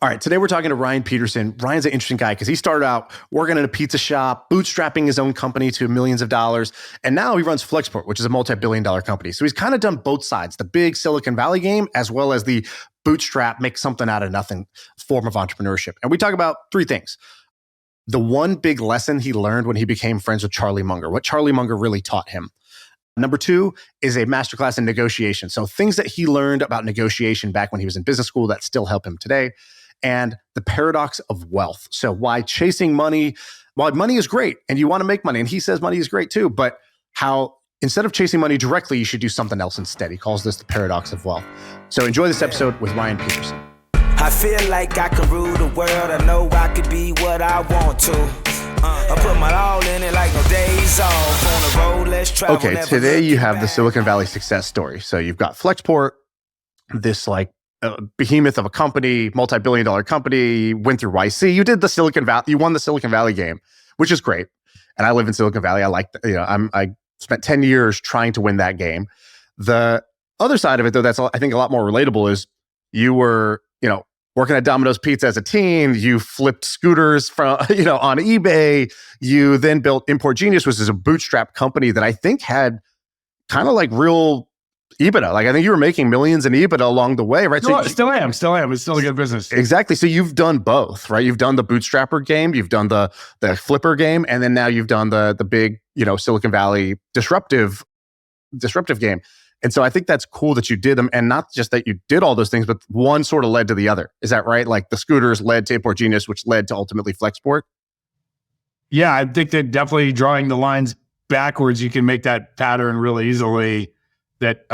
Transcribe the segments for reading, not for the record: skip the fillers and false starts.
All right, today we're talking to Ryan Peterson. Ryan's an interesting guy because he started out working in a pizza shop, bootstrapping his own company to millions of dollars, and now he runs Flexport, which is a multi-billion-dollar company. So he's kind of done both sides, the big Silicon Valley game, as well as the bootstrap, make something out of nothing form of entrepreneurship. And we talk about three things. The one big lesson he learned when he became friends with Charlie Munger, what Charlie Munger really taught him. Number two is a masterclass in negotiation. So things that he learned about negotiation back when he was in business school that still help him today. And the paradox of wealth. So why chasing money, while money is great and you want to make money, and he says money is great too, but how instead of chasing money directly, you should do something else instead. He calls this the paradox of wealth. So enjoy this episode with Ryan Peterson. I feel like I can rule the world. I know I could be what I want to. I put my all in it like no days off. On the road, let's travel. Okay, today you have the Silicon Valley success story. So you've got Flexport, this like behemoth of a company, multi-billion-dollar company, went through YC. You did the Silicon Valley, you won the Silicon Valley game, which is great. And I live in Silicon Valley. I like, I spent 10 years trying to win that game. The other side of it, though, that's I think a lot more relatable is you were, working at Domino's Pizza as a teen. You flipped scooters from, on eBay. You then built Import Genius, which is a bootstrap company that I think had kind of like real EBITDA. Like I think you were making millions in EBITDA along the way, right? Still am. It's still a good business. Exactly. So you've done both, right? You've done the bootstrapper game, you've done the flipper game, and then now you've done the big, Silicon Valley disruptive game. And so I think that's cool that you did them, and not just that you did all those things, but one sort of led to the other. Is that right? Like the scooters led to Import Genius, which led to ultimately Flexport. Yeah, I think that definitely drawing the lines backwards, you can make that pattern really easily. That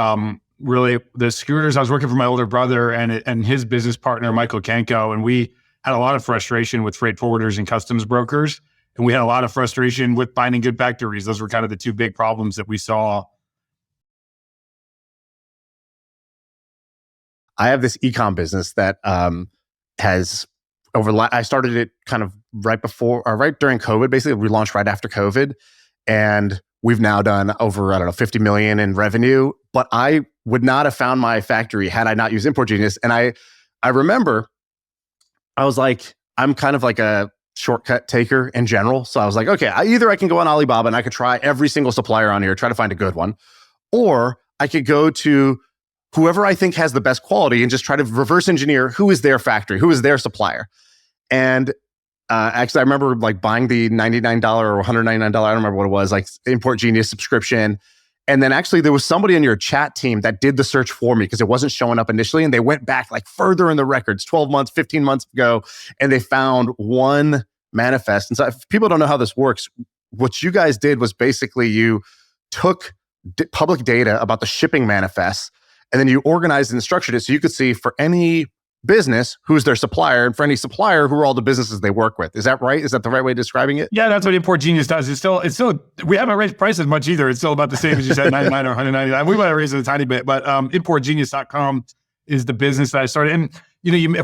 really the scooters, I was working for my older brother and his business partner, Michael Kenko, and we had a lot of frustration with freight forwarders and customs brokers. And we had a lot of frustration with finding good factories. Those were kind of the two big problems that we saw. I have this e-com business that has I started it kind of right during COVID. Basically, we launched right after COVID, and we've now done over, 50 million in revenue. But I would not have found my factory had I not used Import Genius. And I remember I was like, I'm kind of like a shortcut taker in general. So I was like, okay, either I can go on Alibaba and I could try every single supplier on here, try to find a good one, or I could go to whoever I think has the best quality and just try to reverse engineer who is their factory, who is their supplier. And actually, I remember like buying the $99 or $199, I don't remember what it was, like Import Genius subscription. And then actually there was somebody on your chat team that did the search for me because it wasn't showing up initially. And they went back like further in the records, 12 months, 15 months ago, and they found one manifest. And so if people don't know how this works, what you guys did was basically you took public data about the shipping manifests, and then you organized and structured it so you could see for any business who's their supplier, and for any supplier who are all the businesses they work with. Is that right? Is that the right way of describing it? Yeah, that's what Import Genius does. It's still we haven't raised prices much either. It's still about the same as you said, 99 or 199. We might have raised it a tiny bit, but importgenius.com is the business that I started. And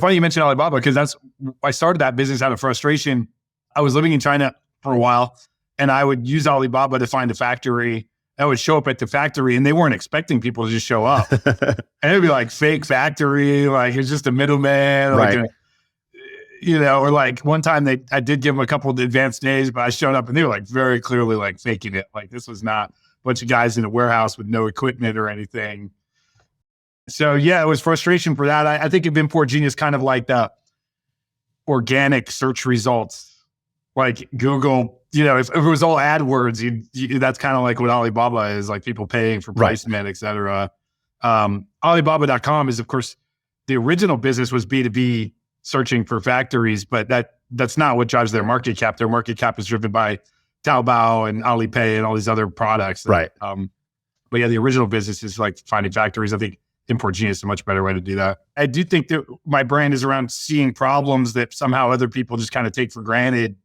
funny you mentioned Alibaba, because I started that business out of frustration. I was living in China for a while, and I would use Alibaba to find a factory. I would show up at the factory, and they weren't expecting people to just show up. And it'd be like fake factory, like it's just a middleman, right. Or like one time I did give them a couple of advanced days, but I showed up and they were like very clearly like faking it. Like this was not a bunch of guys in a warehouse with no equipment or anything. So yeah, it was frustration for that. I think of Import Genius kind of like the organic search results, like Google. If it was all AdWords, that's kind of like what Alibaba is, like people paying for placement, right, et cetera. Alibaba.com is, of course, the original business was B2B searching for factories, but that's not what drives their market cap. Their market cap is driven by Taobao and Alipay and all these other products. Right. But yeah, the original business is like finding factories. I think Import Genius is a much better way to do that. I do think that my brand is around seeing problems that somehow other people just kind of take for granted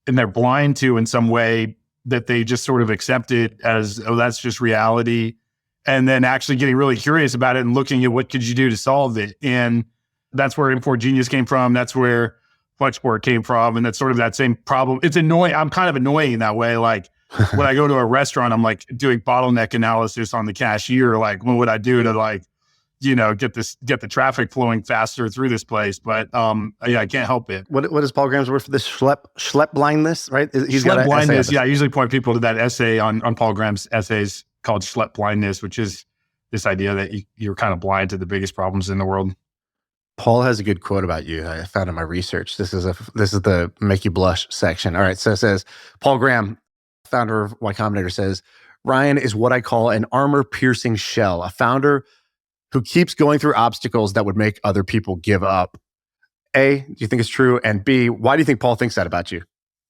and they're blind to in some way, that they just sort of accept it as, oh, that's just reality. And then actually getting really curious about it and looking at what could you do to solve it. And that's where Import Genius came from. That's where Flexport came from. And that's sort of that same problem. It's annoying. I'm kind of annoying in that way. Like when I go to a restaurant, I'm like doing bottleneck analysis on the cashier. Like, what would I do to like get the traffic flowing faster through this place. But I can't help it. What is Paul Graham's word for this? Schlep blindness, right? He's got blindness. Yeah, I usually point people to that essay on Paul Graham's essays called Schlep blindness, which is this idea that you're kind of blind to the biggest problems in the world. Paul has a good quote about you. I found in my research. This is the make you blush section. All right. So it says, Paul Graham, founder of Y Combinator, says, Ryan is what I call an armor-piercing shell, a founder who keeps going through obstacles that would make other people give up. A, do you think it's true? And B, why do you think Paul thinks that about you?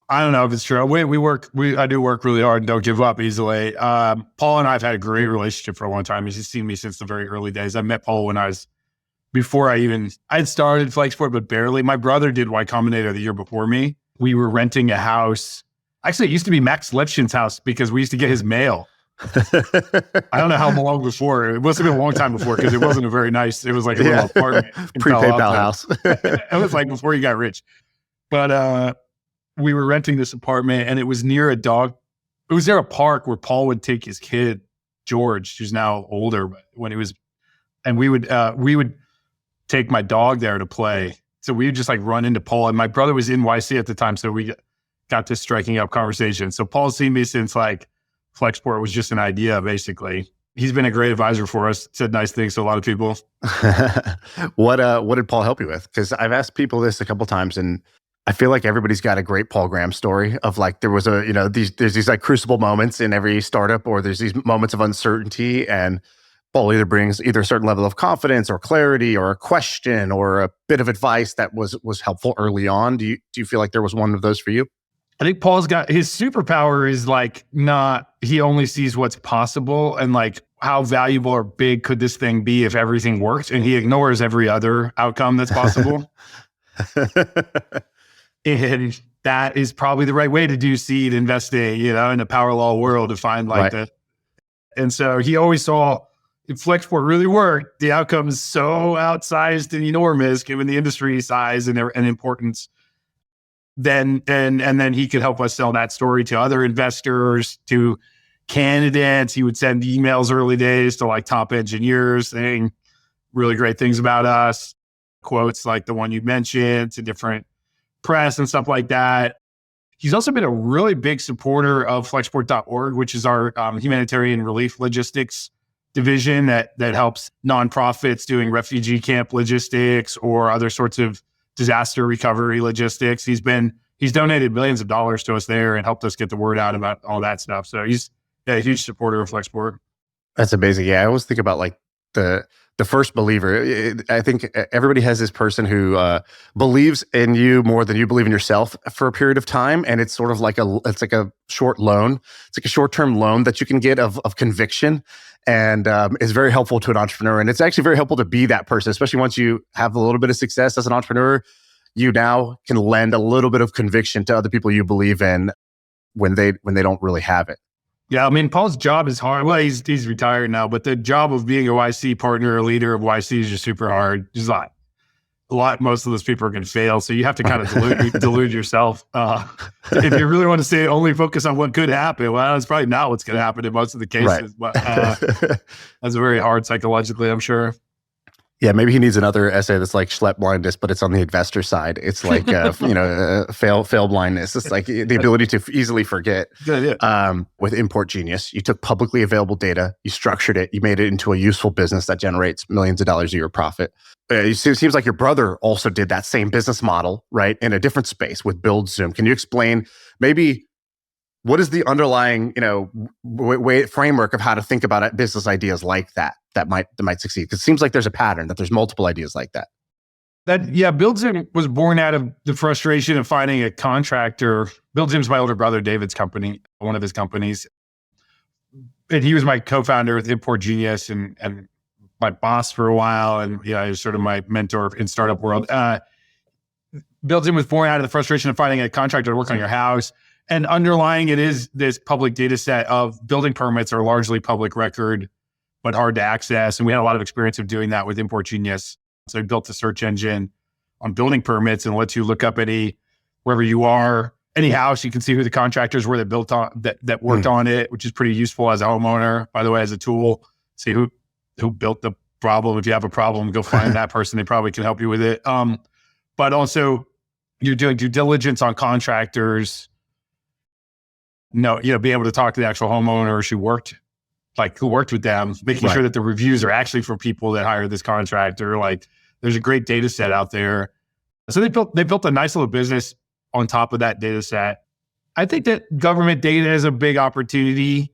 I don't know if it's true. I do work really hard and don't give up easily. Paul and I have had a great relationship for a long time. He's seen me since the very early days. I met Paul when I had started Flexport, but barely. My brother did Y Combinator the year before me. We were renting a house. Actually, it used to be Max Levchin's house because we used to get his mail. I don't know how long before. It must have been a long time before because it wasn't a very nice, it was like a little apartment. Pre-PayPal house. It was like before you got rich. But we were renting this apartment and it was near it was near a park where Paul would take his kid, George, who's now older, but when he was, and we would take my dog there to play. So we would just like run into Paul, and my brother was in YC at the time. So we got this striking up conversation. So Paul's seen me since like Flexport was just an idea, basically. He's been a great advisor for us, said nice things to a lot of people. What did Paul help you with? Because I've asked people this a couple times, and I feel like everybody's got a great Paul Graham story of like, there was there's these like crucible moments in every startup, or there's these moments of uncertainty, and Paul either brings a certain level of confidence or clarity or a question or a bit of advice that was helpful early on. Do you feel like there was one of those for you? I think Paul's got his superpower is like he only sees what's possible and like how valuable or big could this thing be if everything worked, and he ignores every other outcome that's possible. And that is probably the right way to do seed investing, in the power law world, to find like that. And so he always saw if Flexport really worked, the outcome is so outsized and enormous given the industry size and importance. Then he could help us sell that story to other investors, to candidates. He would send emails early days to like top engineers saying really great things about us, quotes like the one you mentioned, to different press and stuff like that. He's also been a really big supporter of Flexport.org, which is our humanitarian relief logistics division that helps nonprofits doing refugee camp logistics or other sorts of disaster recovery logistics. He's donated millions of dollars to us there and helped us get the word out about all that stuff. So he's a huge supporter of Flexport. That's amazing. Yeah, I always think about like the first believer. I think everybody has this person who believes in you more than you believe in yourself for a period of time, and it's sort of like a short loan. It's like a short-term loan that you can get of conviction, and is very helpful to an entrepreneur. And it's actually very helpful to be that person, especially once you have a little bit of success as an entrepreneur. You now can lend a little bit of conviction to other people you believe in when they don't really have it. Yeah, I mean, Paul's job is hard. Well, he's retired now, but the job of being a YC partner, a leader of YC, is just super hard. Just like most of those people are going to fail, so you have to kind of delude yourself. If you really want to say only focus on what could happen, well, it's probably not what's going to happen in most of the cases. Right. But that's very hard psychologically, I'm sure. Yeah, maybe he needs another essay that's like Schlep blindness, but it's on the investor side. It's like fail blindness. It's like the ability to easily forget. Good idea. With Import Genius, you took publicly available data, you structured it, you made it into a useful business that generates millions of dollars a year profit. It seems like your brother also did that same business model, right, in a different space with Build Zoom. Can you explain maybe what is the underlying framework of how to think about business ideas like that might succeed? Because it seems like there's a pattern, that there's multiple ideas like that. Build Zoom was born out of the frustration of finding a contractor. Build Zoom's my older brother David's company, one of his companies. And he was my co-founder with Import Genius and my boss for a while. And he was sort of my mentor in startup world. Build Zoom was born out of the frustration of finding a contractor to work on your house. And underlying it is this public data set of building permits are largely public record, but hard to access. And we had a lot of experience of doing that with Import Genius. So we built a search engine on building permits and lets you look up wherever you are, any house, you can see who the contractors were that built on that worked on it, which is pretty useful as a homeowner, by the way, as a tool. See who built the problem. If you have a problem, go find that person. They probably can help you with it. But also you're doing due diligence on contractors. Be able to talk to the actual homeowners who worked with them, making sure that the reviews are actually for people that hired this contractor. Like, there's a great data set out there. So they built a nice little business on top of that data set. I think that government data is a big opportunity.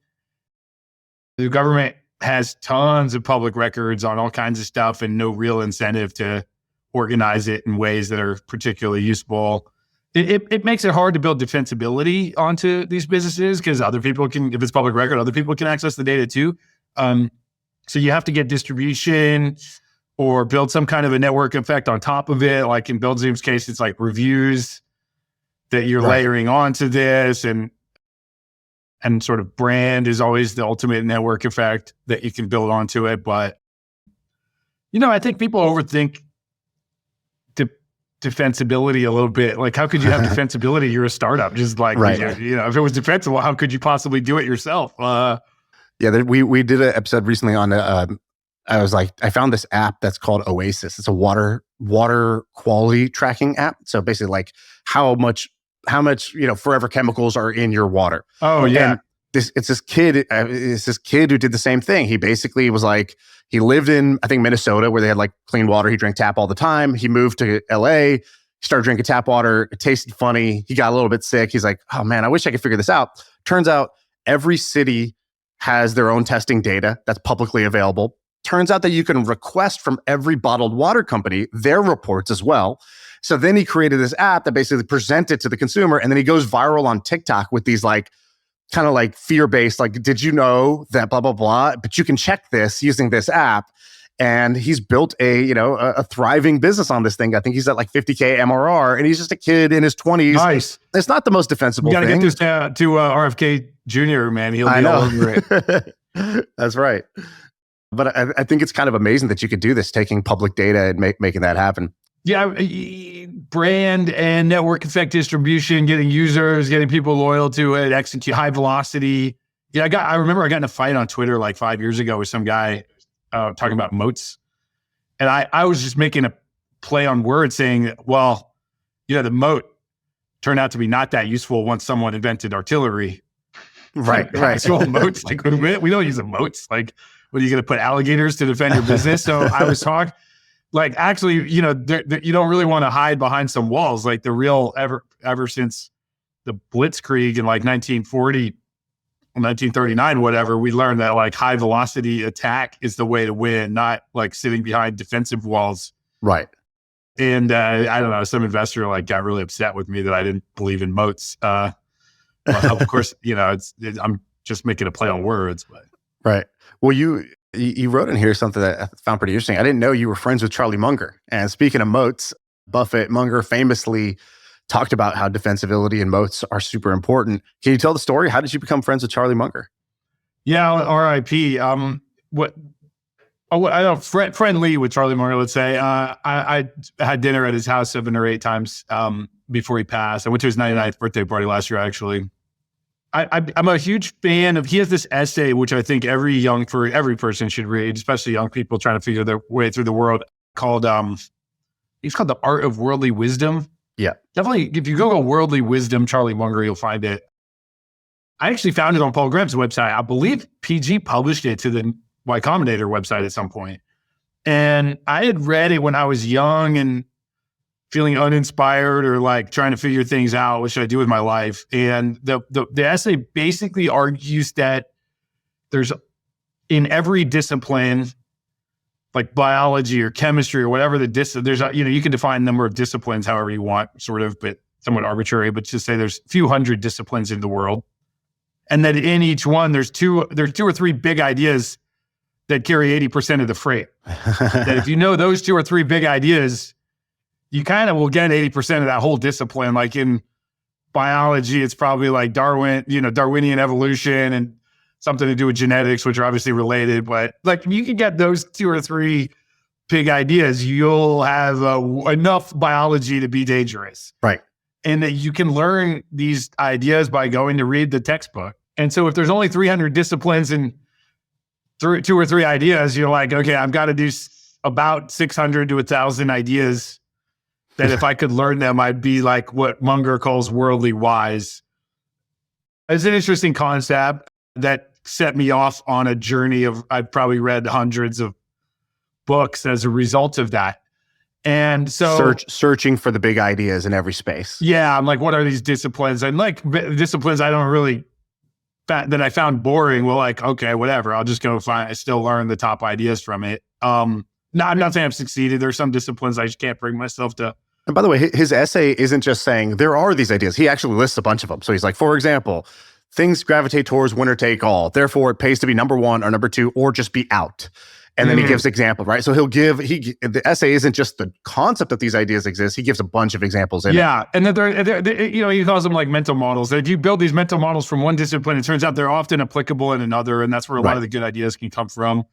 The government has tons of public records on all kinds of stuff and no real incentive to organize it in ways that are particularly useful. It makes it hard to build defensibility onto these businesses because other people can, if it's public record, other people can access the data too. So you have to get distribution or build some kind of a network effect on top of it. Like in BuildZoom's case, it's like reviews that you're layering onto this, and sort of brand is always the ultimate network effect that you can build onto it. But, I think people overthink defensibility a little bit. Like, how could you have defensibility? You're a startup. Just like, if it was defensible, how could you possibly do it yourself? We did an episode recently on, I found this app that's called Oasis. It's a water quality tracking app. So basically like how much, forever chemicals are in your water. Oh yeah. And it's this kid who did the same thing. He basically was like, he lived in, I think, Minnesota, where they had like clean water. He drank tap all the time. He moved to LA, he started drinking tap water. It tasted funny. He got a little bit sick. He's like, oh man, I wish I could figure this out. Turns out every city has their own testing data that's publicly available. Turns out that you can request from every bottled water company their reports as well. So then he created this app that basically presented to the consumer, and then he goes viral on TikTok with these like kind of like fear-based, like, did you know that blah, blah, blah, but you can check this using this app. And he's built a thriving business on this thing. I think he's at like 50K MRR, and he's just a kid in his 20s. Nice. It's not the most defensible thing. You got to get this to RFK Jr., man. He'll be all over it. That's right. But I think it's kind of amazing that you could do this, taking public data and making that happen. Yeah, brand and network effect distribution, getting users, getting people loyal to it, execute high velocity. Yeah, I remember I got in a fight on Twitter like 5 years ago with some guy talking about moats. And I was just making a play on words saying, well, the moat turned out to be not that useful once someone invented artillery. Right. Actual moats, like we don't use the moats. Like, what are you going to put alligators to defend your business? So I was talking, like, actually, you don't really want to hide behind some walls. Like the real ever since the Blitzkrieg in like 1940, 1939, whatever, we learned that like high velocity attack is the way to win, not like sitting behind defensive walls. Right. And I don't know, some investor like got really upset with me that I didn't believe in moats. Well, of course, I'm just making a play on words, but. Right. Well, you wrote in here something that I found pretty interesting. I didn't know you were friends with Charlie Munger. And speaking of moats, Munger famously talked about how defensibility and moats are super important. Can you tell the story? How did you become friends with Charlie Munger? Yeah, R.I.P. Friendly with Charlie Munger, let's say. I had dinner at his house 7 or 8 times before he passed. I went to his 99th birthday party last year, actually. I'm a huge fan of, he has this essay, which I think every person should read, especially young people trying to figure their way through the world, called, it's called The Art of Worldly Wisdom. Yeah. Definitely, if you Google Worldly Wisdom, Charlie Munger, you'll find it. I actually found it on Paul Graham's website. I believe PG published it to the Y Combinator website at some point. And I had read it when I was young and feeling uninspired or like trying to figure things out. What should I do with my life? And the essay basically argues that there's, in every discipline, like biology or chemistry or whatever you can define a number of disciplines however you want, sort of, but somewhat arbitrary, but just say there's a few hundred disciplines in the world. And that in each one, there's two or three big ideas that carry 80% of the freight. That if you know those 2 or 3 big ideas, you kind of will get 80% of that whole discipline. Like in biology, it's probably like Darwinian evolution and something to do with genetics, which are obviously related. But like if you can get those 2 or 3 big ideas, you'll have enough biology to be dangerous. Right. And that you can learn these ideas by going to read the textbook. And so if there's only 300 disciplines and two or three ideas, you're like, okay, I've got to do about 600 to 1,000 ideas that if I could learn them, I'd be like what Munger calls worldly wise. It's an interesting concept that set me off on a journey of, I've probably read hundreds of books as a result of that. And so searching for the big ideas in every space. Yeah. I'm like, what are these disciplines? And like disciplines I don't really, that I found boring. Well, like, okay, whatever. I'll just go I still learn the top ideas from it. No, I'm not saying I've succeeded. There's some disciplines I just can't bring myself to. And by the way, his essay isn't just saying there are these ideas. He actually lists a bunch of them. So he's like, for example, things gravitate towards winner take all. Therefore, it pays to be number one or number two or just be out. And then he gives examples, right? So the essay isn't just the concept that these ideas exist. He gives a bunch of examples in it. Yeah. And then he calls them like mental models. If you build these mental models from one discipline, it turns out they're often applicable in another. And that's where a lot of the good ideas can come from.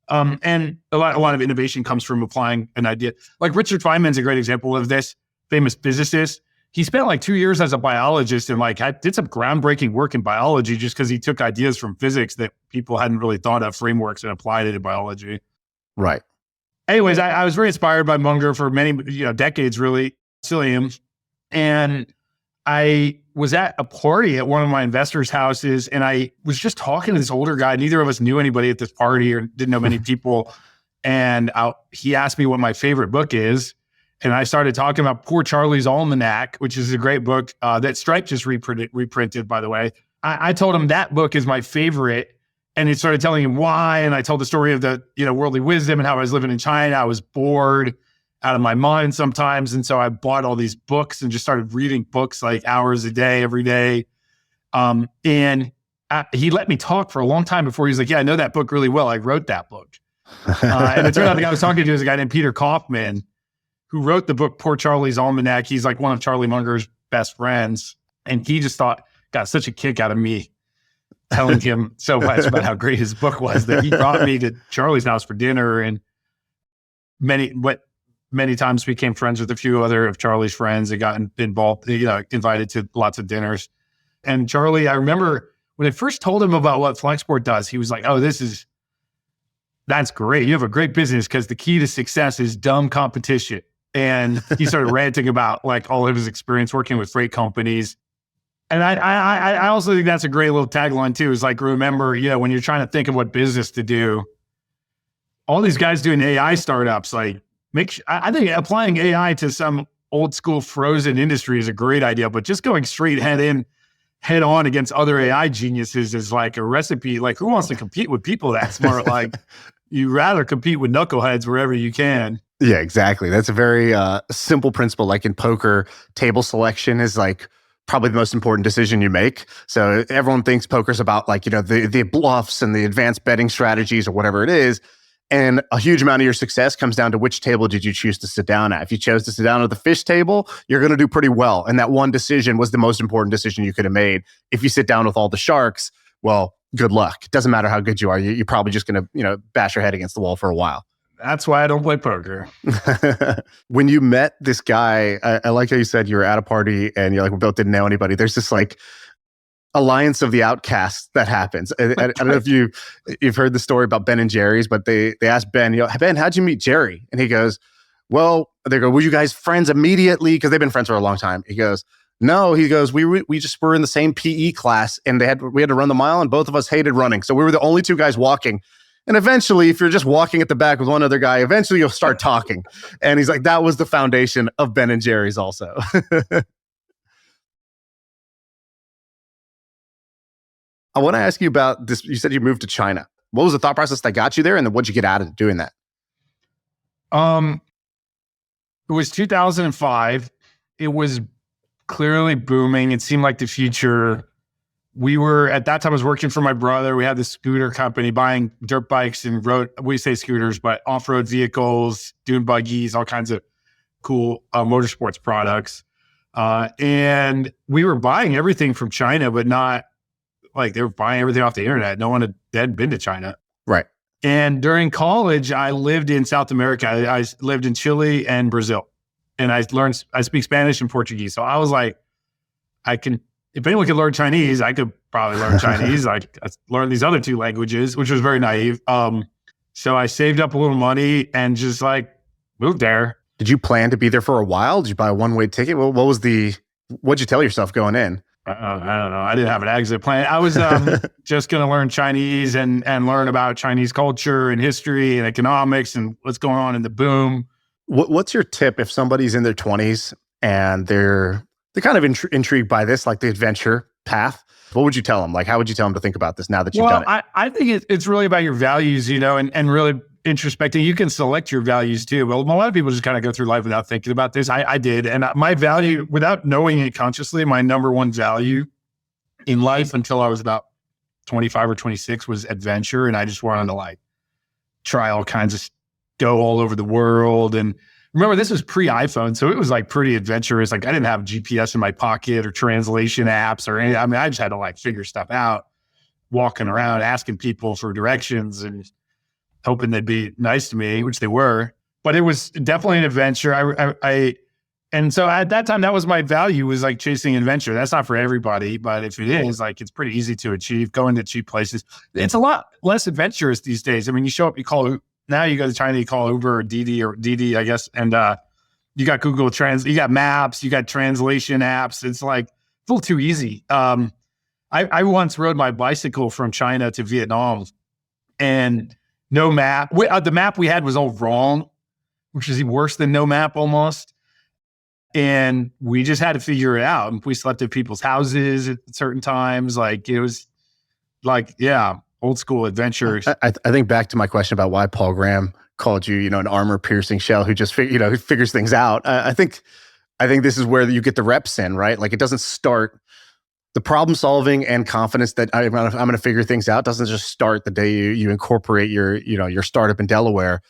And a lot of innovation comes from applying an idea. Like Richard Feynman's a great example of this, famous physicist. He spent like 2 years as a biologist and like did some groundbreaking work in biology just because he took ideas from physics that people hadn't really thought of, frameworks, and applied it in biology. Right. Anyways, I was very inspired by Munger for many decades, really. Still am. And I was at a party at one of my investors' houses, and I was just talking to this older guy. Neither of us knew anybody at this party or didn't know many people. And he asked me what my favorite book is. And I started talking about Poor Charlie's Almanac, which is a great book that Stripe just reprinted, by the way. I told him that book is my favorite. And he started telling him why. And I told the story of the worldly wisdom and how I was living in China. I was bored out of my mind sometimes. And so I bought all these books and just started reading books like hours a day, every day. And he let me talk for a long time before he was like, yeah, I know that book really well. I wrote that book. And it turned out the guy I was talking to is a guy named Peter Kaufman, who wrote the book Poor Charlie's Almanac. He's like one of Charlie Munger's best friends. And he just got such a kick out of me telling him so much about how great his book was that he brought me to Charlie's house for dinner, and many times became friends with a few other of Charlie's friends and got involved, invited to lots of dinners. And Charlie, I remember when I first told him about what Flexport does, he was like, oh, that's great. You have a great business because the key to success is dumb competition. And he started ranting about like all of his experience working with freight companies. And I also think that's a great little tagline too, is like, remember, when you're trying to think of what business to do, all these guys doing AI startups, like I think applying AI to some old school frozen industry is a great idea, but just going straight head on against other AI geniuses is like a recipe. Like, who wants to compete with people that smart? Like, you rather compete with knuckleheads wherever you can. Yeah, exactly. That's a very simple principle. Like in poker, table selection is like probably the most important decision you make. So everyone thinks poker's about like, the bluffs and the advanced betting strategies or whatever it is. And a huge amount of your success comes down to which table did you choose to sit down at. If you chose to sit down at the fish table, you're going to do pretty well. And that one decision was the most important decision you could have made. If you sit down with all the sharks, well, good luck. It doesn't matter how good you are. You're probably just going to, bash your head against the wall for a while. That's why I don't play poker. When you met this guy, I like how you said you were at a party and you're like, we both didn't know anybody. There's this like alliance of the outcasts that happens. I don't know if you've heard the story about Ben and Jerry's, but they asked Ben, Ben, how'd you meet Jerry? And he goes, well, they go, were you guys friends immediately? Because they've been friends for a long time. He goes, no, he goes, we just were in the same PE class and we had to run the mile and both of us hated running. So we were the only two guys walking. And eventually, if you're just walking at the back with one other guy, eventually you'll start talking. And he's like, that was the foundation of Ben and Jerry's also. I want to ask you about this. You said you moved to China. What was the thought process that got you there? And then what'd you get out of doing that? It was 2005. It was clearly booming. It seemed like the future. At that time, I was working for my brother. We had this scooter company buying dirt bikes and we say scooters, but off-road vehicles, dune buggies, all kinds of cool motorsports products. And we were buying everything from China, but not like they were buying everything off the internet. No one had been to China. Right. And during college, I lived in South America. I lived in Chile and Brazil. And I speak Spanish and Portuguese. So I was like, if anyone could learn Chinese, I could probably learn Chinese. I learned these other 2 languages, which was very naive. So I saved up a little money and just like moved there. Did you plan to be there for a while? Did you buy a one-way ticket? What'd you tell yourself going in? I don't know. I didn't have an exit plan. I was just going to learn Chinese and learn about Chinese culture and history and economics and what's going on in the boom. What's your tip if somebody's in their 20s and they're kind of intrigued by this, like the adventure path? What would you tell them? Like, how would you tell them to think about this now that you've done it? I think it's really about your values, and really introspecting. You can select your values too. Well, a lot of people just kind of go through life without thinking about this. I did. And my value, without knowing it consciously, my number one value in life until I was about 25 or 26 was adventure. And I just wanted to like try all kinds of, go all over the world. And remember, this was pre-iPhone. So it was like pretty adventurous. Like I didn't have GPS in my pocket or translation apps or anything. I mean, I just had to like figure stuff out, walking around, asking people for directions and hoping they'd be nice to me, which they were. But it was definitely an adventure. And so at that time, that was my value, was like chasing adventure. That's not for everybody, but if it is, like, it's pretty easy to achieve. Going to cheap places. It's a lot less adventurous these days. I mean, you show up, now you go to China, you call Uber or Didi, I guess. And you got Google Translate, you got maps, you got translation apps. It's like a little too easy. I once rode my bicycle from China to Vietnam and no map. The map we had was all wrong, which is worse than no map almost. And we just had to figure it out. And we slept at people's houses at certain times. Like it was like, yeah, old school adventures. I think back to my question about why Paul Graham called you, an armor piercing shell who just who figures things out. I think this is where you get the reps in, right? Like it doesn't start. The problem solving and confidence that I'm going to figure things out doesn't just start the day you incorporate your startup in Delaware.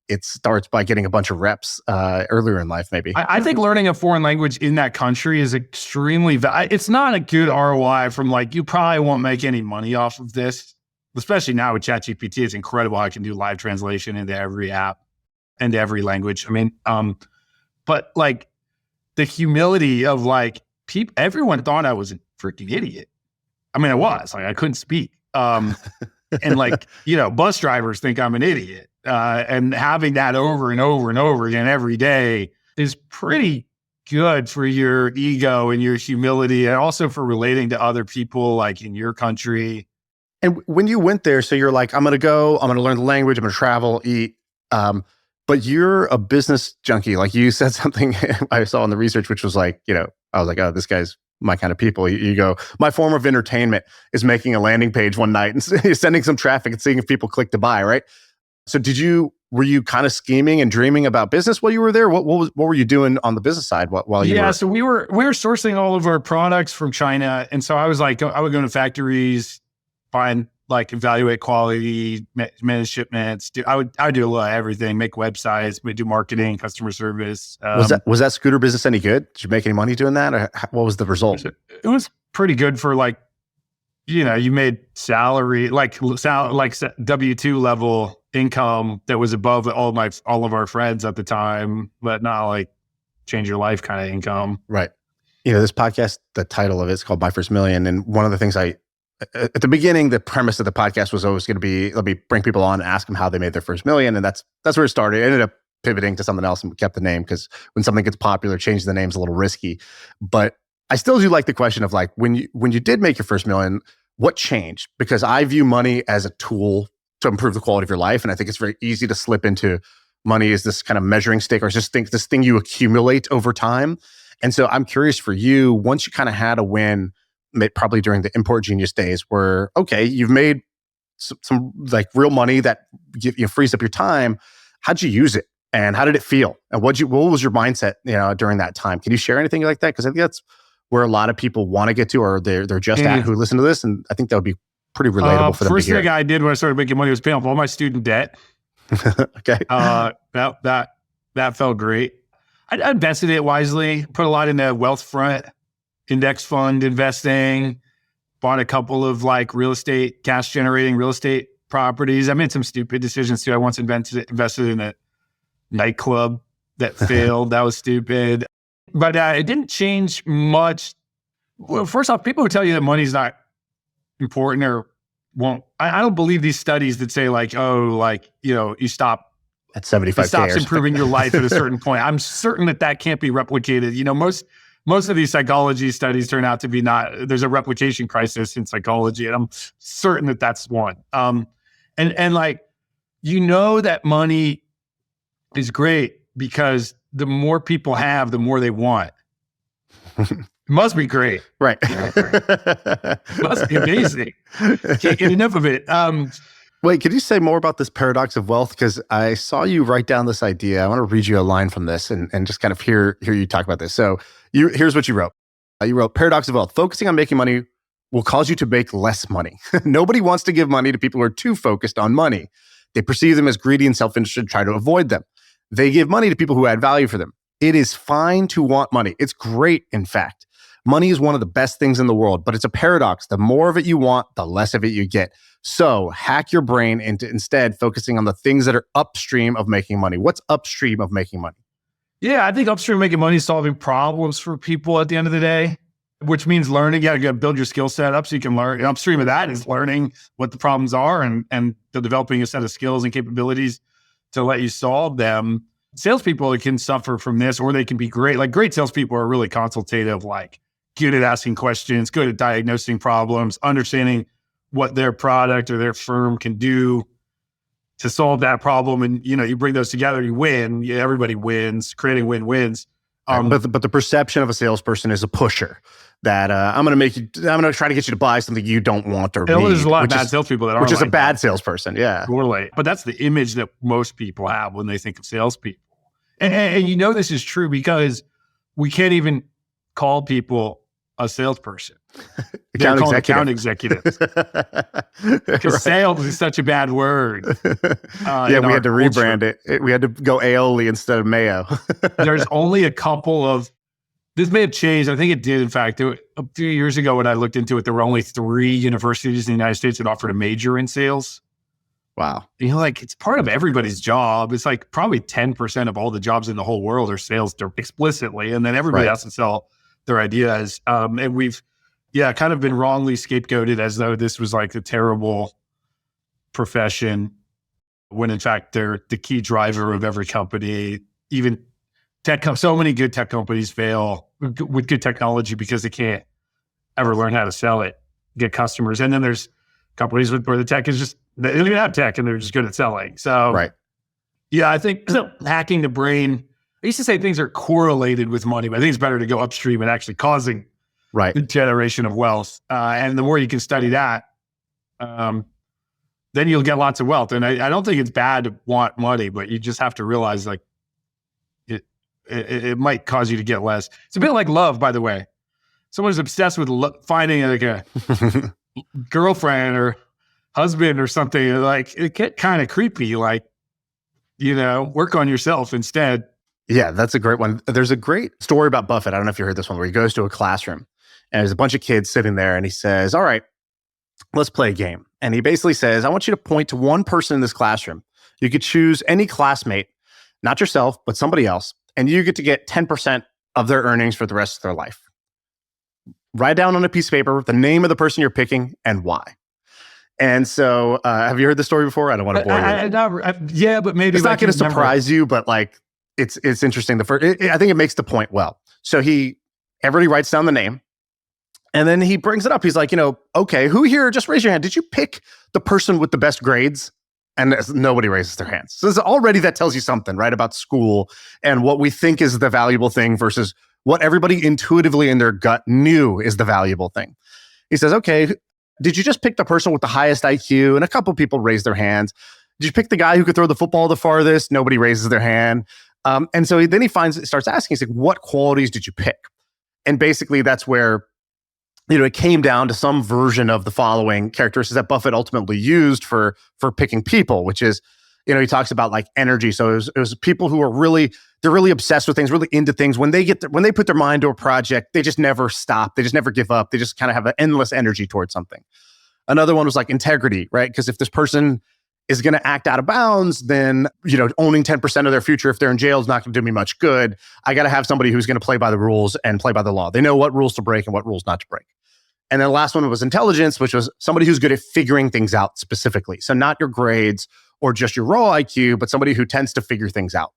It starts by getting a bunch of reps earlier in life, maybe. I think learning a foreign language in that country is extremely it's not a good ROI from like, you probably won't make any money off of this, especially now with ChatGPT. It's incredible how I can do live translation into every app and every language. I mean, but like the humility of like everyone thought I was a freaking idiot. I mean, I was like, I couldn't speak. And like, bus drivers think I'm an idiot. And having that over and over and over again every day is pretty good for your ego and your humility, and also for relating to other people like in your country. And when you went there, so you're like, I'm going to learn the language, I'm going to travel, eat. But you're a business junkie. Like you said something I saw in the research, which was like, I was like, oh, this guy's my kind of people. You go, my form of entertainment is making a landing page one night and sending some traffic and seeing if people click to buy, right? So were you kind of scheming and dreaming about business while you were there? What were you doing on the business side while you were? Yeah, so we were sourcing all of our products from China. And so I was like, I would go to factories, evaluate quality, manage shipments. I would do a lot of everything, make websites, we do marketing, customer service. Was that scooter business any good? Did you make any money doing that? Or what was the result? It was pretty good for like, you made salary, like W-2 level income that was above all of our friends at the time, but not like change your life kind of income. Right. This podcast, the title of it's called My First Million. And one of the things at the beginning, the premise of the podcast was always going to be, let me bring people on and ask them how they made their first million. And that's where it started. It ended up pivoting to something else and we kept the name because when something gets popular, changing the name's a little risky. But I still do like the question of like, when you did make your first million, what changed? Because I view money as a tool to improve the quality of your life. And I think it's very easy to slip into money as this kind of measuring stick or just think this thing you accumulate over time. And so I'm curious for you, once you kind of had a win, probably during the Import Genius days where, okay, you've made some like real money that frees up your time. How'd you use it? And how did it feel? And what was your mindset, during that time? Can you share anything like that? Because I think that's where a lot of people want to get to, or they're just at who listen to this. And I think that would be pretty relatable for them to hear. First thing I did when I started making money was paying off all my student debt. Okay. That felt great. I invested it wisely, put a lot in the wealth front, index fund investing, bought a couple of like cash generating real estate properties. I made some stupid decisions too. I once invested in a nightclub that failed. That was stupid. But it didn't change much Well, first off, people who tell you that money's not important or won't, I don't believe these studies that say like, oh, like, you stop at 75K. It stops improving your life at a certain point. I'm certain that can't be replicated. Most of these psychology studies turn out to be there's a replication crisis in psychology. And I'm certain that that's one. And like, that money is great because the more people have, the more they want. It must be great. Right. Must be amazing. Can't get enough of it. Wait, could you say more about this paradox of wealth? Because I saw you write down this idea. I want to read you a line from this and just kind of hear you talk about this. So here's what you wrote. You wrote, paradox of wealth. Focusing on making money will cause you to make less money. Nobody wants to give money to people who are too focused on money. They perceive them as greedy and self-interested, try to avoid them. They give money to people who add value for them. It is fine to want money. It's great, in fact. Money is one of the best things in the world, but it's a paradox. The more of it you want, the less of it you get. So hack your brain into instead focusing on the things that are upstream of making money. What's upstream of making money? Yeah, I think upstream making money is solving problems for people at the end of the day, which means learning. You got to build your skill set up so you can learn. And upstream of that is learning what the problems are and developing a set of skills and capabilities to let you solve them. Salespeople can suffer from this, or they can be great. Like great salespeople are really consultative, like good at asking questions, good at diagnosing problems, understanding what their product or their firm can do to solve that problem. And, you bring those together, you win. Everybody wins, creating win-wins. But the perception of a salesperson is a pusher that I'm going to try to get you to buy something you don't want or need. There's a lot of bad salespeople that are which is like a bad that. Salesperson. Yeah. Totally. But that's the image that most people have when they think of salespeople. And this is true because we can't even call people a salesperson. They're called account executives. Because sales is such a bad word. We had to rebrand it. We had to go aioli instead of mayo. There's only a couple of, this may have changed. I think it did. In fact, a few years ago when I looked into it, there were only 3 universities in the United States that offered a major in sales. Wow. It's part of everybody's job. It's like probably 10% of all the jobs in the whole world are sales explicitly. And then everybody has to sell their ideas. And we've, kind of been wrongly scapegoated as though this was like a terrible profession, when in fact they're the key driver of every company. Even so many good tech companies fail with good technology because they can't ever learn how to sell it, get customers. And then there's companies where the tech is just, they don't even have tech and they're just good at selling. So, I think hacking the brain, I used to say things are correlated with money, but I think it's better to go upstream and actually causing the generation of wealth. And the more you can study that, then you'll get lots of wealth. And I don't think it's bad to want money, but you just have to realize like it might cause you to get less. It's a bit like love, by the way. Someone's obsessed with finding like a girlfriend or husband or something. Like it get kind of creepy. Like, work on yourself instead. Yeah, that's a great one. There's a great story about Buffett. I don't know if you heard this one, where he goes to a classroom and there's a bunch of kids sitting there and he says, all right, let's play a game. And he basically says, I want you to point to one person in this classroom. You could choose any classmate, not yourself, but somebody else. And you get to get 10% of their earnings for the rest of their life. Write down on a piece of paper the name of the person you're picking and why. And so, have you heard this story before? I don't want to bore you. But maybe it's not going to surprise you, but like it's interesting. I think it makes the point well. So everybody writes down the name, and then he brings it up. He's like, okay, who here? Just raise your hand. Did you pick the person with the best grades? And nobody raises their hands. So already that tells you something, right, about school and what we think is the valuable thing versus what everybody intuitively in their gut knew is the valuable thing. He says, okay, did you just pick the person with the highest IQ? And a couple people raised their hands. Did you pick the guy who could throw the football the farthest? Nobody raises their hand. And so then he starts asking, he's like, what qualities did you pick? And basically that's where, it came down to some version of the following characteristics that Buffett ultimately used for picking people, which is, he talks about like energy. So it was people who are they're really obsessed with things, really into things. When they put their mind to a project, they just never stop. They just never give up. They just kind of have an endless energy towards something. Another one was like integrity, right? Because if this person is going to act out of bounds, then, owning 10% of their future if they're in jail is not going to do me much good. I got to have somebody who's going to play by the rules and play by the law. They know what rules to break and what rules not to break. And then the last one was intelligence, which was somebody who's good at figuring things out specifically. So not your grades or just your raw IQ, but somebody who tends to figure things out.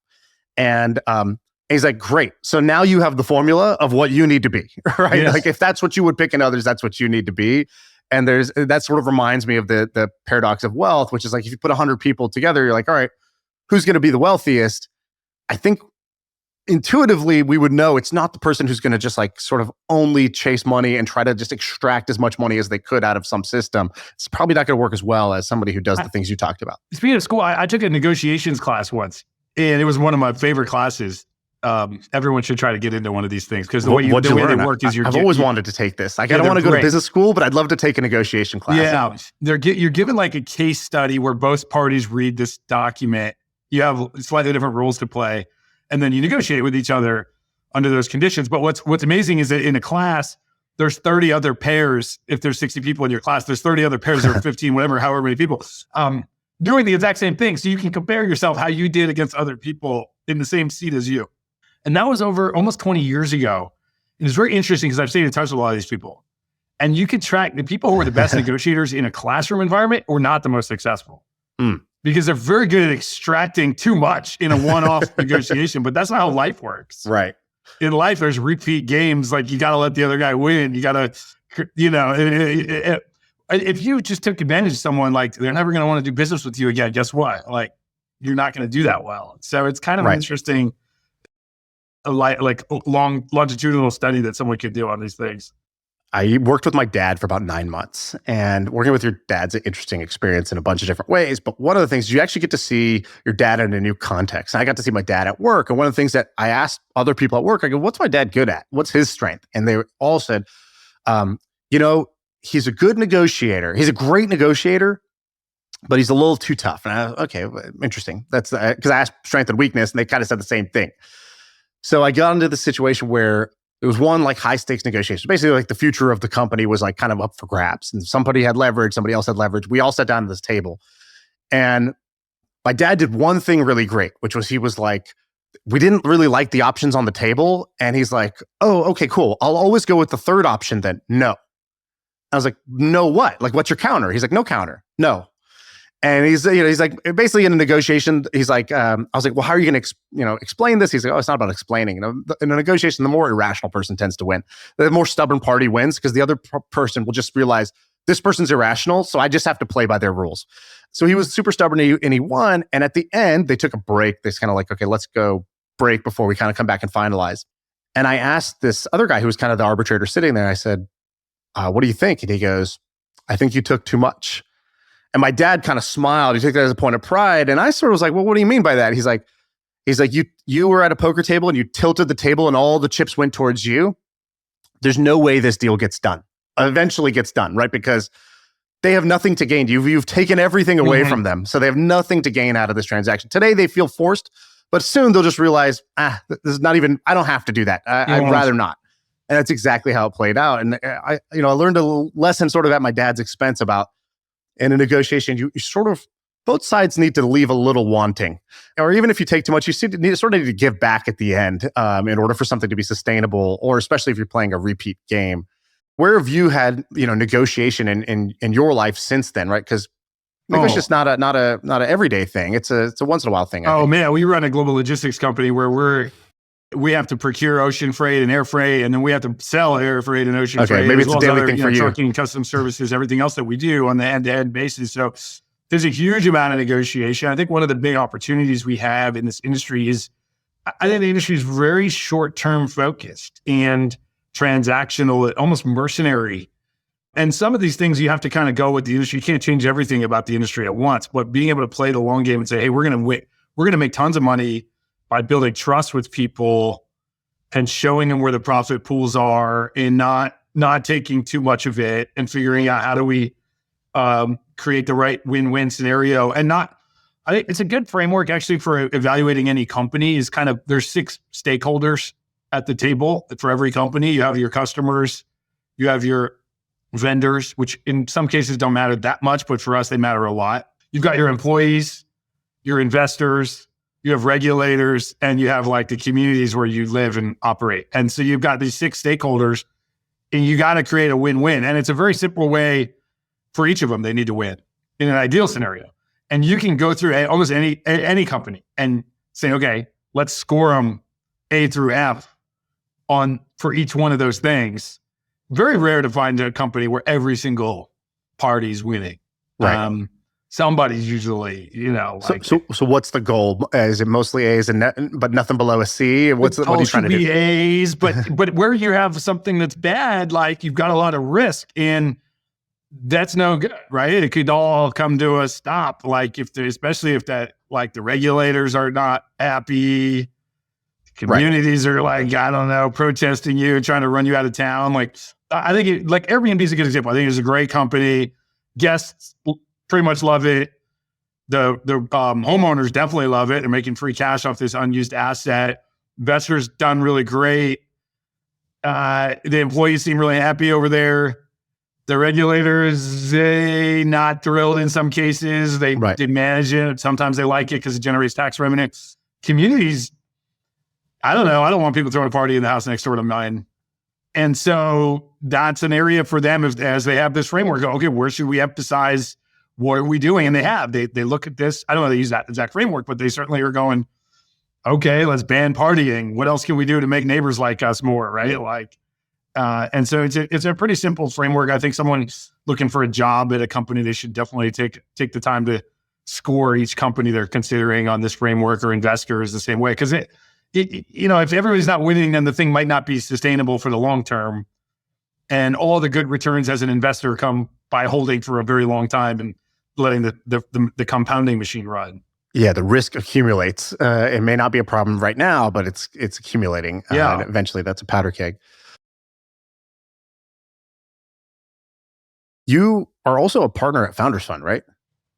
And he's like, great. So now you have the formula of what you need to be, right? Yes. Like if that's what you would pick in others, that's what you need to be. And that sort of reminds me of the paradox of wealth, which is like, if you put 100 people together, you're like, all right, who's going to be the wealthiest? I think intuitively we would know it's not the person who's going to just like sort of only chase money and try to just extract as much money as they could out of some system. It's probably not going to work as well as somebody who does the things you talked about. Speaking of school, I took a negotiations class once, and it was one of my favorite classes. Everyone should try to get into one of these things because the way they work is I've always wanted to take this. Like, I don't want to go to business school, but I'd love to take a negotiation class. Yeah, you're given like a case study where both parties read this document. You have slightly different rules to play, and then you negotiate with each other under those conditions. But what's amazing is that in a class, there's 30 other pairs. If there's 60 people in your class, there's 30 other pairs or 15, whatever, however many people, doing the exact same thing. So you can compare yourself how you did against other people in the same seat as you. And that was over almost 20 years ago. It was very interesting because I've stayed in touch with a lot of these people. And you could track the people who were the best negotiators in a classroom environment or not the most successful. Because they're very good at extracting too much in a one-off negotiation. But that's not how life works. Right. In life, there's repeat games. Like you got to let the other guy win. You got to, if you just took advantage of someone, like they're never going to want to do business with you again. Guess what? Like you're not going to do that well. So it's kind of an interesting, longitudinal study that someone could do on these things. I worked with my dad for about 9 months, and working with your dad's an interesting experience in a bunch of different ways. But one of the things, you actually get to see your dad in a new context. And I got to see my dad at work. And one of the things that I asked other people at work, I go, what's my dad good at? What's his strength? And they all said, he's a good negotiator. He's a great negotiator, but he's a little too tough. And okay, interesting. That's because I asked strength and weakness, and they kind of said the same thing. So I got into the situation where it was one like high stakes negotiation. Basically, like the future of the company was like kind of up for grabs, and somebody had leverage, somebody else had leverage. We all sat down at this table, and my dad did one thing really great, which was he was like, we didn't really like the options on the table, and he's like, oh, okay, cool. I'll always go with the third option then. No. I was like, no, what? Like, what's your counter? He's like, no counter. No. And he's like, basically in a negotiation, he's like, I was like, well, how are you going to, explain this? He's like, oh, it's not about explaining. In a negotiation, the more irrational person tends to win. The more stubborn party wins because the other person will just realize this person's irrational, so I just have to play by their rules. So he was super stubborn and he won. And at the end, they took a break. They kind of like, okay, let's go break before we kind of come back and finalize. And I asked this other guy who was kind of the arbitrator sitting there, I said, what do you think? And he goes, I think you took too much. And my dad kind of smiled. He took that as a point of pride. And I sort of was like, well, what do you mean by that? He's like, you were at a poker table and you tilted the table and all the chips went towards you. There's no way this deal gets done. Eventually gets done, right? Because they have nothing to gain. You've taken everything away from them. So they have nothing to gain out of this transaction. Today they feel forced, but soon they'll just realize, this is not even, I don't have to do that. I'd rather not. And that's exactly how it played out. And I learned a lesson sort of at my dad's expense about, in a negotiation, you sort of, both sides need to leave a little wanting. Or even if you take too much, you sort of need to give back at the end in order for something to be sustainable, or especially if you're playing a repeat game. Where have you had, negotiation in your life since then, right? Because negotiation is not a everyday thing. It's a once in a while thing. Oh man, we run a global logistics company where we have to procure ocean freight and air freight, and then we have to sell air freight and ocean freight. Maybe it's a daily thing for you. Trucking, custom services, everything else that we do on the end-to-end basis. So there's a huge amount of negotiation. I think one of the big opportunities we have in this industry is, I think the industry is very short-term focused and transactional, almost mercenary. And some of these things you have to kind of go with the industry. You can't change everything about the industry at once, but being able to play the long game and say, hey, we're going to make tons of money by building trust with people and showing them where the profit pools are and not taking too much of it, and figuring out how do we create the right win-win scenario. And I think it's a good framework actually for evaluating any company. Is kind of, there's 6 stakeholders at the table for every company. You have your customers, you have your vendors, which in some cases don't matter that much, but for us, they matter a lot. you've got your employees, your investors, you have regulators, and you have like the communities where you live and operate. And so you've got these 6 stakeholders, and you got to create a win-win. And it's a very simple way for each of them. They need to win in an ideal scenario. And you can go through almost any company and say, okay, let's score them A through F for each one of those things. Very rare to find a company where every single party's winning. Right. Somebody's usually, like. So what's the goal? Is it mostly A's but nothing below a C? What are you trying to do? Be A's, but where you have something that's bad, like you've got a lot of risk, and that's no good, right? It could all come to a stop. Like especially if that, like the regulators are not happy, communities are like, I don't know, protesting you and trying to run you out of town. Like I think like Airbnb is a good example. I think it's a great company. Guests pretty much love it. The homeowners definitely love it. They're making free cash off this unused asset. Investors done really great. The employees seem really happy over there. The regulators, they not thrilled in some cases. They manage it. Sometimes they like it because it generates tax revenue. Communities, I don't know. I don't want people throwing a party in the house next door to mine. And so that's an area for them as they have this framework. Okay, where should we emphasize? What are we doing? And they look at this. I don't know if they use that exact framework, but they certainly are going, okay, let's ban partying. What else can we do to make neighbors like us more, right? Like, and so it's a pretty simple framework. I think someone looking for a job at a company, they should definitely take the time to score each company they're considering on this framework, or investors the same way. Because if everybody's not winning, then the thing might not be sustainable for the long term. And all the good returns as an investor come by holding for a very long time and letting the compounding machine run. Yeah, the risk accumulates. It may not be a problem right now, but it's accumulating. And eventually that's a powder keg. You are also a partner at Founders Fund, right?